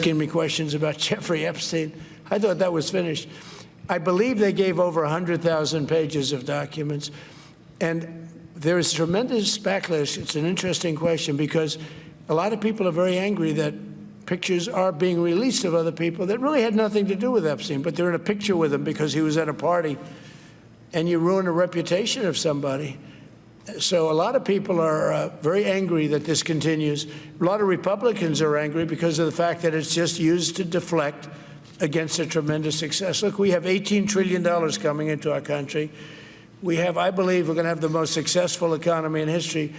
asking me questions about Jeffrey Epstein. I thought that was finished. I believe they gave over 100,000 pages of documents. And there is tremendous backlash. It's an interesting question because a lot of people are very angry that pictures are being released of other people that really had nothing to do with Epstein, but they're in a picture with him because he was at a party, and you ruin a reputation of somebody. So a lot of people are very angry that this continues. A lot of Republicans are angry because of the fact that it's just used to deflect against a tremendous success. Look, we have $18 trillion coming into our country. We have, I believe, we're going to have the most successful economy in history.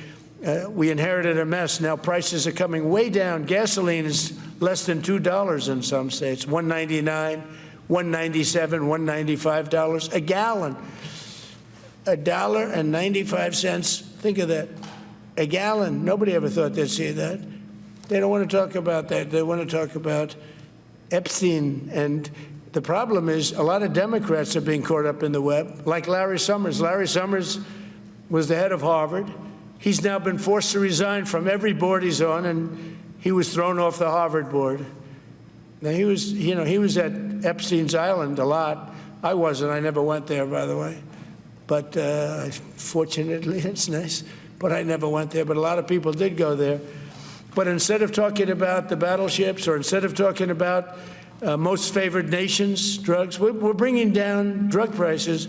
We inherited a mess. Now prices are coming way down. Gasoline is less than $2 in some states, $1.99, $1.97, $1.95 a gallon. $1.95. Think of that. A gallon. Nobody ever thought they'd see that. They don't want to talk about that. They want to talk about Epstein. And the problem is a lot of Democrats are being caught up in the web, like Larry Summers. Larry Summers was the head of Harvard. He's now been forced to resign from every board he's on, and he was thrown off the Harvard board. Now, he was at Epstein's Island a lot. I wasn't. I never went there, by the way. But fortunately, it's nice. But I never went there. But a lot of people did go there. But instead of talking about the battleships, or instead of talking about most favored nations drugs, we're bringing down drug prices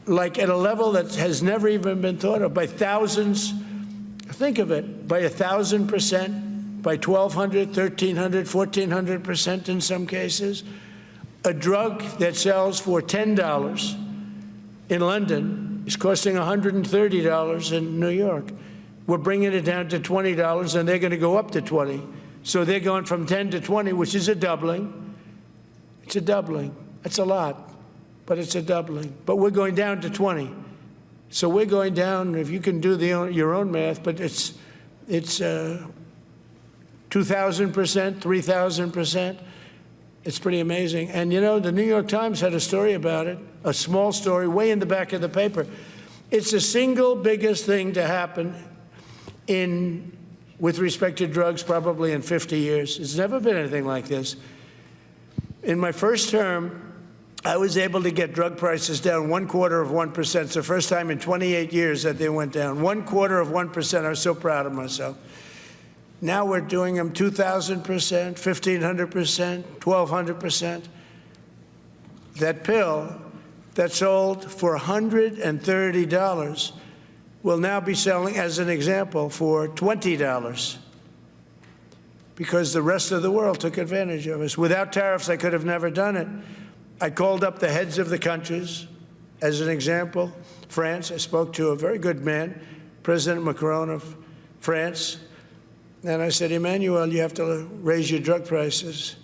like at a level that has never even been thought of, by thousands. Think of it, by 1,000%, by 1,200, 1,300, 1,400% in some cases. A drug that sells for $10 in London is costing $130 in New York. We're bringing it down to $20, and they're going to go up to 20. So they're going from 10 to 20, which is a doubling. It's a doubling. That's a lot, but it's a doubling. But we're going down to 20. So we're going down, if you can do your own math, but it's 2,000%, 3,000%. It's pretty amazing. And, you know, the New York Times had a story about it, a small story, way in the back of the paper. It's the single biggest thing to happen with respect to drugs probably in 50 years. It's never been anything like this. In my first term, I was able to get drug prices down 0.25%. It's the first time in 28 years that they went down. 0.25%. I was so proud of myself. Now we're doing them 2,000%, 1,500%, 1,200%. That pill that sold for $130 will now be selling, as an example, for $20 because the rest of the world took advantage of us. Without tariffs, I could have never done it. I called up the heads of the countries, as an example. France, I spoke to a very good man, President Macron of France. And I said, Emmanuel, you have to raise your drug prices.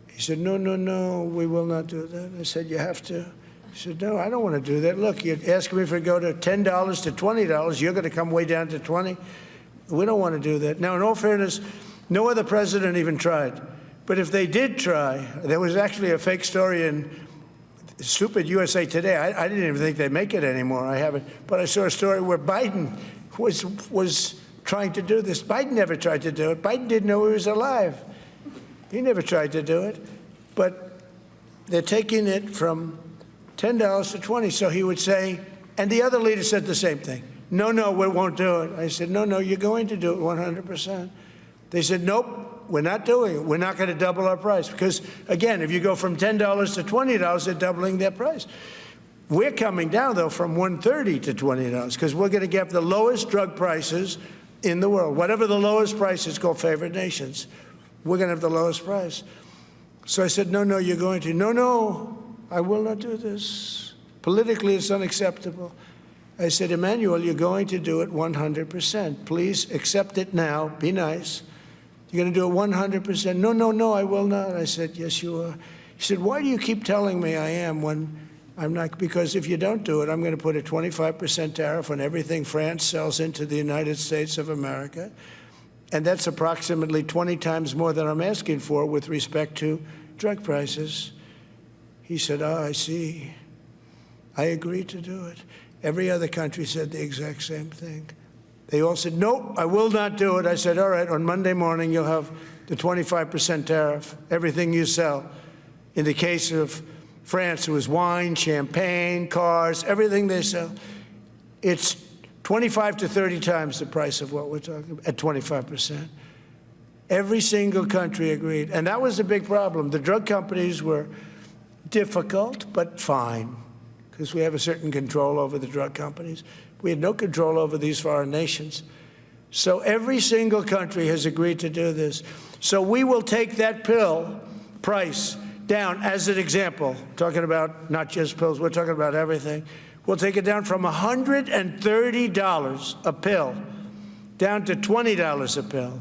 He said, no, no, no, we will not do that. I said, you have to. He said, no, I don't want to do that. Look, you're asking me if I go to $10 to $20, you're going to come way down to 20. We don't want to do that. Now, in all fairness, no other president even tried. But if they did try, there was actually a fake story in stupid USA Today. I didn't even think they make it anymore. I haven't. But I saw a story where Biden was trying to do this. Biden never tried to do it. Biden didn't know he was alive. He never tried to do it. But they're taking it from $10 to 20. So he would say, and the other leader said the same thing. No, no, we won't do it. I said, no, no, you're going to do it 100%. They said, nope, we're not doing it. We're not going to double our price. Because, again, if you go from $10 to $20, they're doubling their price. We're coming down, though, from $130 to $20 because we're going to get the lowest drug prices in the world. Whatever the lowest price is called favored nations, we're going to have the lowest price. So I said, no, no, you're going to. No, no, I will not do this. Politically, it's unacceptable. I said, Emmanuel, you're going to do it 100%. Please accept it now. Be nice. You're going to do it 100%. No, no, no, I will not. I said, yes, you are. He said, why do you keep telling me I am when I'm not? Because if you don't do it, I'm going to put a 25% tariff on everything France sells into the United States of America. And that's approximately 20 times more than I'm asking for with respect to drug prices. He said, oh, I see. I agreed to do it. Every other country said the exact same thing. They all said, nope, I will not do it. I said, all right, on Monday morning, you'll have the 25% tariff, everything you sell. In the case of France, it was wine, champagne, cars, everything they sell. It's 25 to 30 times the price of what we're talking about, at 25%. Every single country agreed. And that was a big problem. The drug companies were difficult, but fine, because we have a certain control over the drug companies. We had no control over these foreign nations. So every single country has agreed to do this. So we will take that pill price down as an example, talking about not just pills, we're talking about everything. We'll take it down from $130 a pill down to $20 a pill.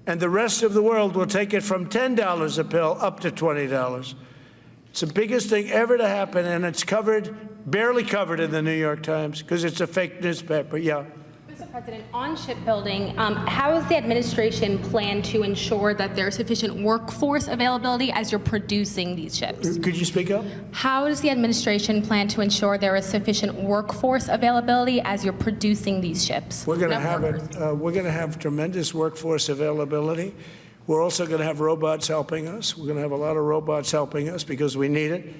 And the rest of the world will take it from $10 a pill up to $20. It's the biggest thing ever to happen, and it's covered, barely covered in the New York Times, because it's a fake newspaper. Yeah. Mr. President, on shipbuilding, how does the administration plan to ensure that there's sufficient workforce availability as you're producing these ships? Could you speak up? How does the administration plan to ensure there is sufficient workforce availability as you're producing these ships? We're going to have it. We're going to have tremendous workforce availability. We're also going to have robots helping us. We're going to have a lot of robots helping us because we need it,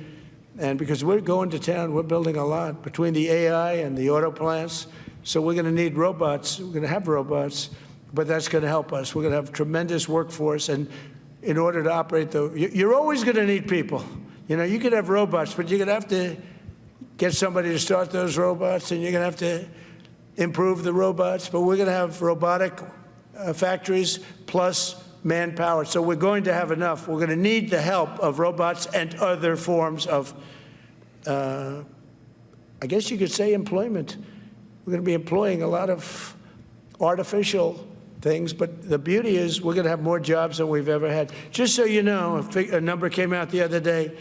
and because we're going to town. We're building a lot between the AI and the auto plants. So we're going to need robots. We're going to have robots, but that's going to help us. We're going to have tremendous workforce, and in order to operate you're always going to need people. You know, you could have robots, but you're going to have to get somebody to start those robots, and you're going to have to improve the robots. But we're going to have robotic factories plus manpower. So we're going to have enough. We're going to need the help of robots and other forms of, I guess you could say, employment. We're going to be employing a lot of artificial things, but the beauty is we're going to have more jobs than we've ever had. Just so you know, a number came out the other day.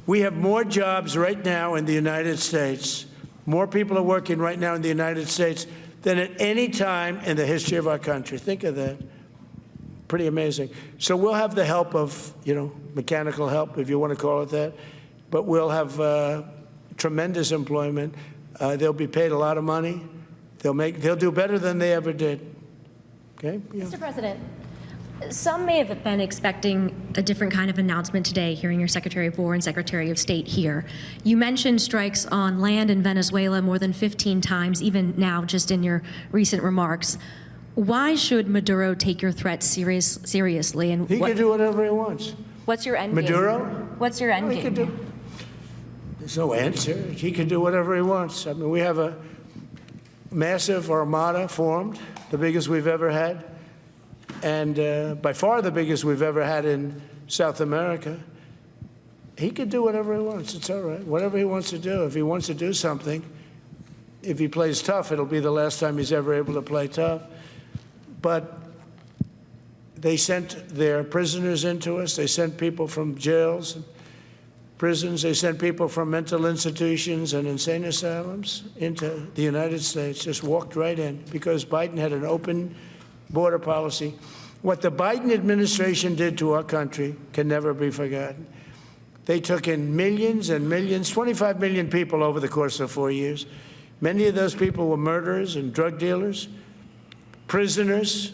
We have more jobs right now in the United States. More people are working right now in the United States than at any time in the history of our country. Think of that. Pretty amazing. So we'll have the help of, mechanical help, if you want to call it that, but we'll have tremendous employment. They'll be paid a lot of money. They'll do better than they ever did. Okay? Yeah. Mr. President, some may have been expecting a different kind of announcement today, hearing your Secretary of War and Secretary of State here. You mentioned strikes on land in Venezuela more than 15 times, even now, just in your recent remarks. Why should Maduro take your threats seriously? And he can do whatever he wants. What's your end game? Maduro? What's your end game? There's no answer. He can do whatever he wants. I mean, we have a massive armada formed, the biggest we've ever had, and by far the biggest we've ever had in South America. He can do whatever he wants. It's all right. Whatever he wants to do. If he wants to do something, if he plays tough, it'll be the last time he's ever able to play tough. But they sent their prisoners into us. They sent people from jails, prisons. They sent people from mental institutions and insane asylums into the United States, just walked right in, because Biden had an open border policy. What the Biden administration did to our country can never be forgotten. They took in millions and millions, 25 million people over the course of 4 years. Many of those people were murderers and drug dealers, prisoners,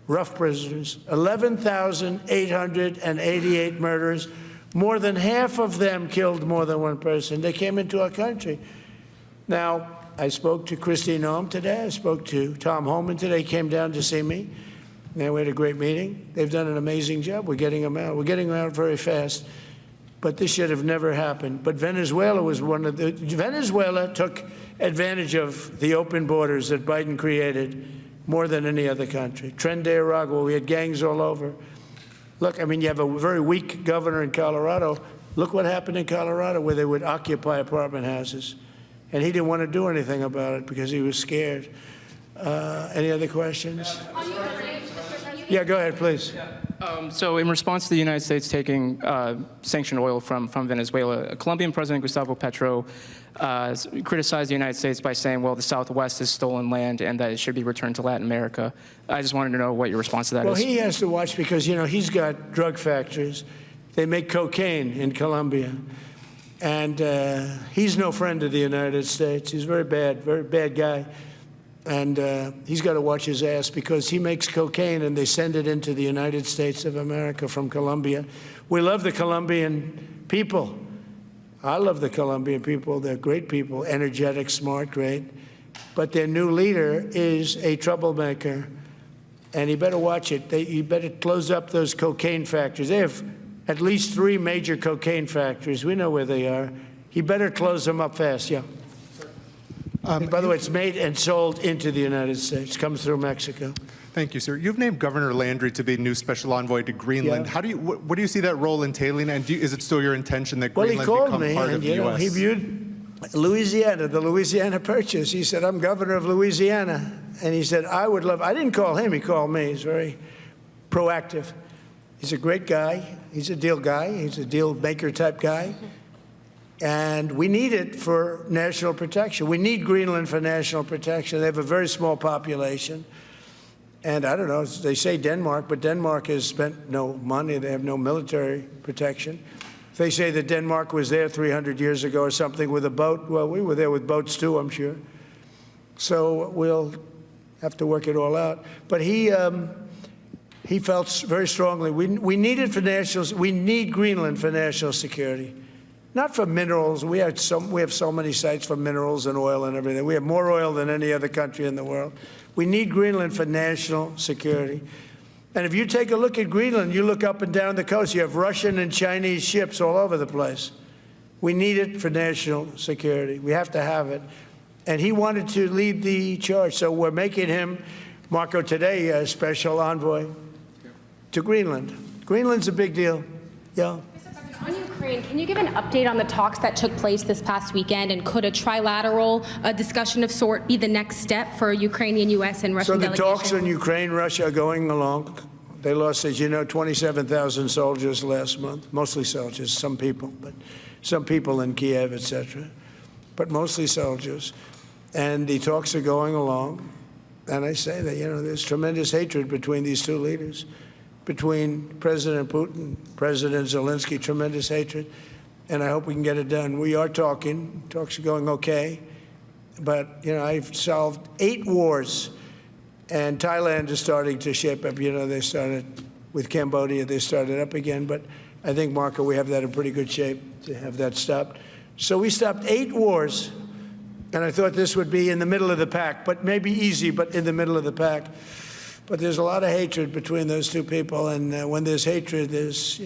rough prisoners, 11,888 murders. More than half of them killed more than one person. They came into our country. Now, I spoke to Christine Noem today. I spoke to Tom Homan today. He came down to see me. And we had a great meeting. They've done an amazing job. We're getting them out. We're getting them out very fast. But this should have never happened. But Venezuela was Venezuela took advantage of the open borders that Biden created more than any other country. Tren de Aragua, we had gangs all over. Look, I mean, you have a very weak governor in Colorado. Look what happened in Colorado, where they would occupy apartment houses. And he didn't want to do anything about it because he was scared. Any other questions? Yeah, go ahead, please. So in response to the United States taking sanctioned oil from Venezuela, Colombian President Gustavo Petro criticized the United States by saying, well, the Southwest is stolen land and that it should be returned to Latin America. I just wanted to know what your response to that is. Well, he has to watch because, he's got drug factories. They make cocaine in Colombia. And he's no friend of the United States. He's a very bad guy. And he's got to watch his ass because he makes cocaine and they send it into the United States of America from Colombia. We love the Colombian people. I love the Colombian people. They're great people, energetic, smart, great. But their new leader is a troublemaker, and he better watch it. You better close up those cocaine factories. They have at least 3 major cocaine factories. We know where they are. He better close them up fast, yeah. By the way, it's made and sold into the United States. Comes through Mexico. Thank you, sir. You've named Governor Landry to be new special envoy to Greenland. Yeah. What do you see that role entailing, and is it still your intention that Greenland Well, he become called me, part of and the U.S.? he viewed Louisiana, the Louisiana Purchase. He said, "I'm governor of Louisiana," and he said, "I would love." I didn't call him; he called me. He's very proactive. He's a great guy. He's a deal guy. He's a deal maker type guy. And we need it for national protection. We need Greenland for national protection. They have a very small population. And I don't know, they say Denmark, but Denmark has spent no money. They have no military protection. They say that Denmark was there 300 years ago or something with a boat. Well, we were there with boats too, I'm sure. So we'll have to work it all out. But he felt very strongly, we need it for we need Greenland for national security. Not for minerals. We have so many sites for minerals and oil and everything. We have more oil than any other country in the world. We need Greenland for national security. And if you take a look at Greenland, you look up and down the coast, you have Russian and Chinese ships all over the place. We need it for national security. We have to have it. And he wanted to lead the charge. So we're making him, Marco, today, a special envoy to Greenland. Greenland's a big deal. Yeah. On Ukraine, can you give an update on the talks that took place this past weekend, and could a trilateral discussion of sort be the next step for Ukrainian, U.S. and Russian delegations? So the talks in Ukraine, Russia are going along. They lost, as you know, 27,000 soldiers last month, mostly soldiers, some people in Kiev, etc., but mostly soldiers. And the talks are going along. And I say that, there's tremendous hatred between these two leaders. Between President Putin, President Zelensky, tremendous hatred, and I hope we can get it done. We are talking. Talks are going okay, but I've solved 8 wars, and Thailand is starting to shape up. They started with Cambodia, they started up again, but I think, Marco, we have that in pretty good shape to have that stopped. So we stopped 8 wars, and I thought this would be in the middle of the pack, but maybe easy, but in the middle of the pack. But there's a lot of hatred between those two people, and when there's hatred, there's,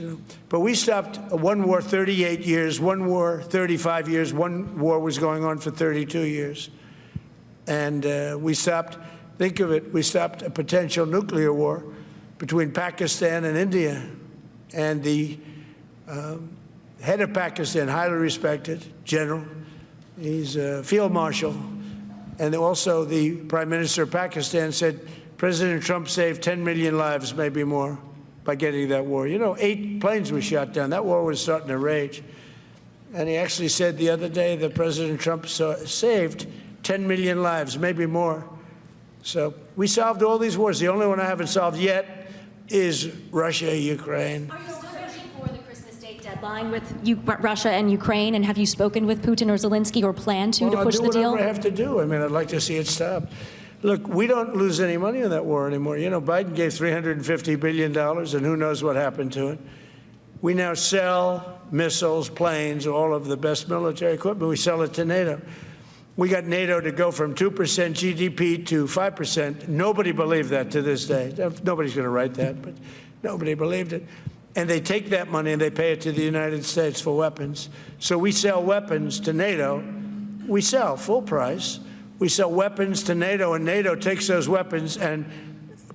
But we stopped one war 38 years, one war 35 years, one war was going on for 32 years. And we stopped, think of it, we stopped a potential nuclear war between Pakistan and India. And the head of Pakistan, highly respected general, he's a field marshal, and also the Prime Minister of Pakistan said, President Trump saved 10 million lives, maybe more, by getting that war. 8 planes were shot down. That war was starting to rage. And he actually said the other day that President Trump saved 10 million lives, maybe more. So we solved all these wars. The only one I haven't solved yet is Russia, Ukraine. Are you still pushing for the Christmas Day deadline with Russia and Ukraine? And have you spoken with Putin or Zelensky or plan to push the deal? I'll do whatever I have to do. I'd like to see it stopped. Look, we don't lose any money on that war anymore. Biden gave $350 billion, and who knows what happened to it. We now sell missiles, planes, all of the best military equipment. We sell it to NATO. We got NATO to go from 2% GDP to 5%. Nobody believed that to this day. Nobody's going to write that, but nobody believed it. And they take that money and they pay it to the United States for weapons. So we sell weapons to NATO. We sell full price. We sell weapons to NATO, and NATO takes those weapons and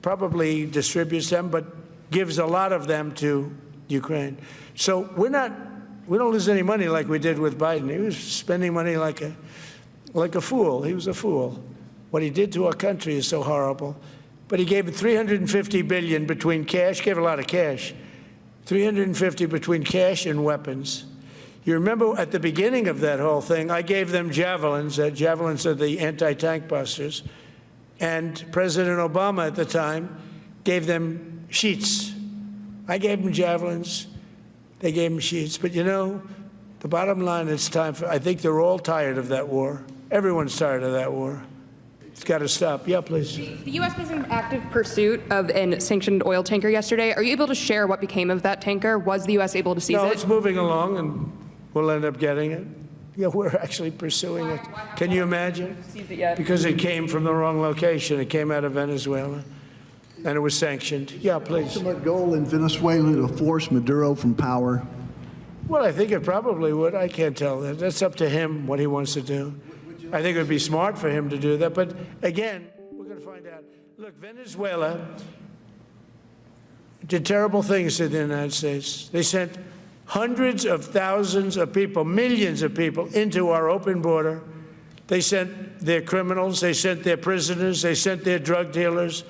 probably distributes them, but gives a lot of them to Ukraine. So we don't lose any money like we did with Biden. He was spending money like a fool. He was a fool. What he did to our country is so horrible. But he gave $350 billion between cash, gave a lot of cash, $350 between cash and weapons. You remember at the beginning of that whole thing, I gave them javelins. Javelins are the anti-tank busters. And President Obama at the time gave them sheets. I gave them javelins. They gave them sheets. But the bottom line, it's time for, I think they're all tired of that war. Everyone's tired of that war. It's got to stop. Yeah, please. The U.S. was in active pursuit of a sanctioned oil tanker yesterday. Are you able to share what became of that tanker? Was the U.S. able to seize No, it? it's moving along, and we'll end up getting it. Yeah, we're actually pursuing it. Can you imagine? Seized it yet? Because it came from the wrong location. It came out of Venezuela, and it was sanctioned. Yeah, please. Ultimate goal in Venezuela to force Maduro from power. Well, I think it probably would. I can't tell that. That's up to him, what he wants to do. I think it would be smart for him to do that. But again, we're going to find out. Look, Venezuela did terrible things to the United States. They sent hundreds of thousands of people, millions of people into our open border. They sent their criminals. They sent their prisoners. They sent their drug dealers.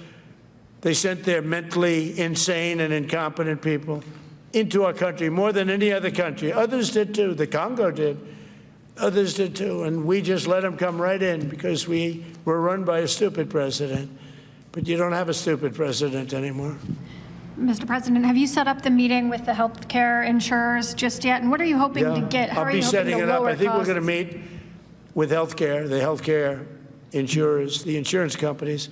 They sent their mentally insane and incompetent people into our country more than any other country. Others did too. The Congo did. Others did too. And we just let them come right in because we were run by a stupid president. But you don't have a stupid president anymore. Mr. President, have you set up the meeting with the health care insurers just yet? And what are you hoping to get? How I'll are be you hoping setting to it up. lower I think we're costs? going to meet with healthcare, the healthcare insurers, the insurance companies.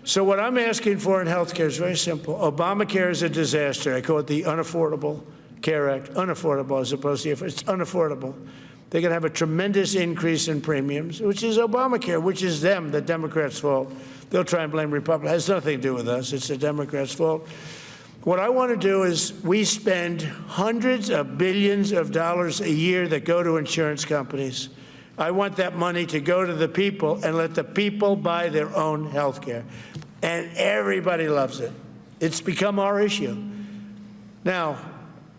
So what I'm asking for in healthcare is very simple. Obamacare is a disaster. I call it the Unaffordable Care Act. Unaffordable as opposed to, it's unaffordable. They're going to have a tremendous increase in premiums, which is Obamacare, which is them, the Democrats' fault. They'll try and blame Republicans. It has nothing to do with us. It's the Democrats' fault. What I want to do is we spend hundreds of billions of dollars a year that go to insurance companies. I want that money to go to the people and let the people buy their own health care. And everybody loves it. It's become our issue. Now,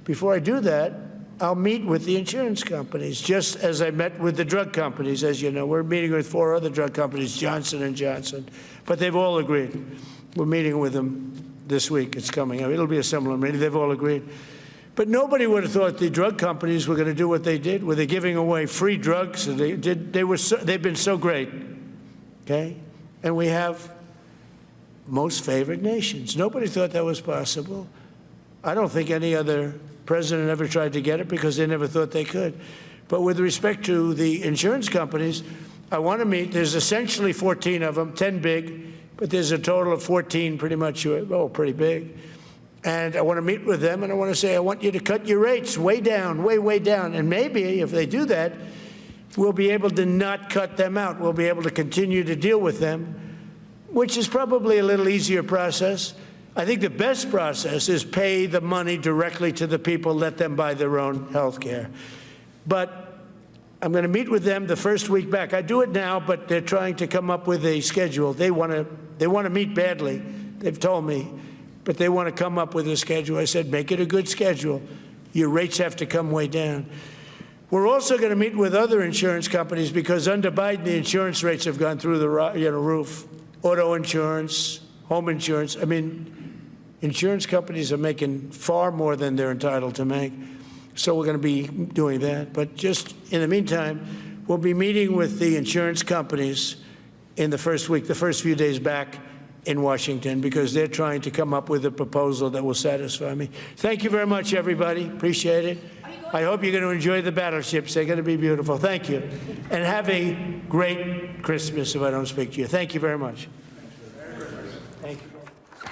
before I do that, I'll meet with the insurance companies, just as I met with the drug companies. As you know, we're meeting with 4 other drug companies, Johnson & Johnson, but they've all agreed. We're meeting with them this week. It's coming up. It'll be a similar meeting. They've all agreed. But nobody would have thought the drug companies were going to do what they did, where they're giving away free drugs. And they've been so great, okay? And we have most favored nations. Nobody thought that was possible. I don't think any other president ever tried to get it because they never thought they could. But with respect to the insurance companies, I want to meet. There's essentially 14 of them, 10 big, but there's a total of 14 pretty much, pretty big. And I want to meet with them, and I want to say, I want you to cut your rates way down, way down. And maybe if they do that, we'll be able to not cut them out. We'll be able to continue to deal with them, which is probably a little easier process. I think the best process is pay the money directly to the people, let them buy their own health care. But I'm going to meet with them the first week back. I do it now, but they're trying to come up with a schedule. They want to meet badly, they've told me, but they want to come up with a schedule. I said, make it a good schedule. Your rates have to come way down. We're also going to meet with other insurance companies because under Biden, the insurance rates have gone through the roof. Auto insurance, home insurance. I mean, insurance companies are making far more than they're entitled to make. So we're going to be doing that. But just in the meantime, we'll be meeting with the insurance companies in the first week, the first few days back in Washington, because they're trying to come up with a proposal that will satisfy me. Thank you very much, everybody. Appreciate it. I hope you're going to enjoy the battleships. They're going to be beautiful. Thank you. And have a great Christmas if I don't speak to you. Thank you very much.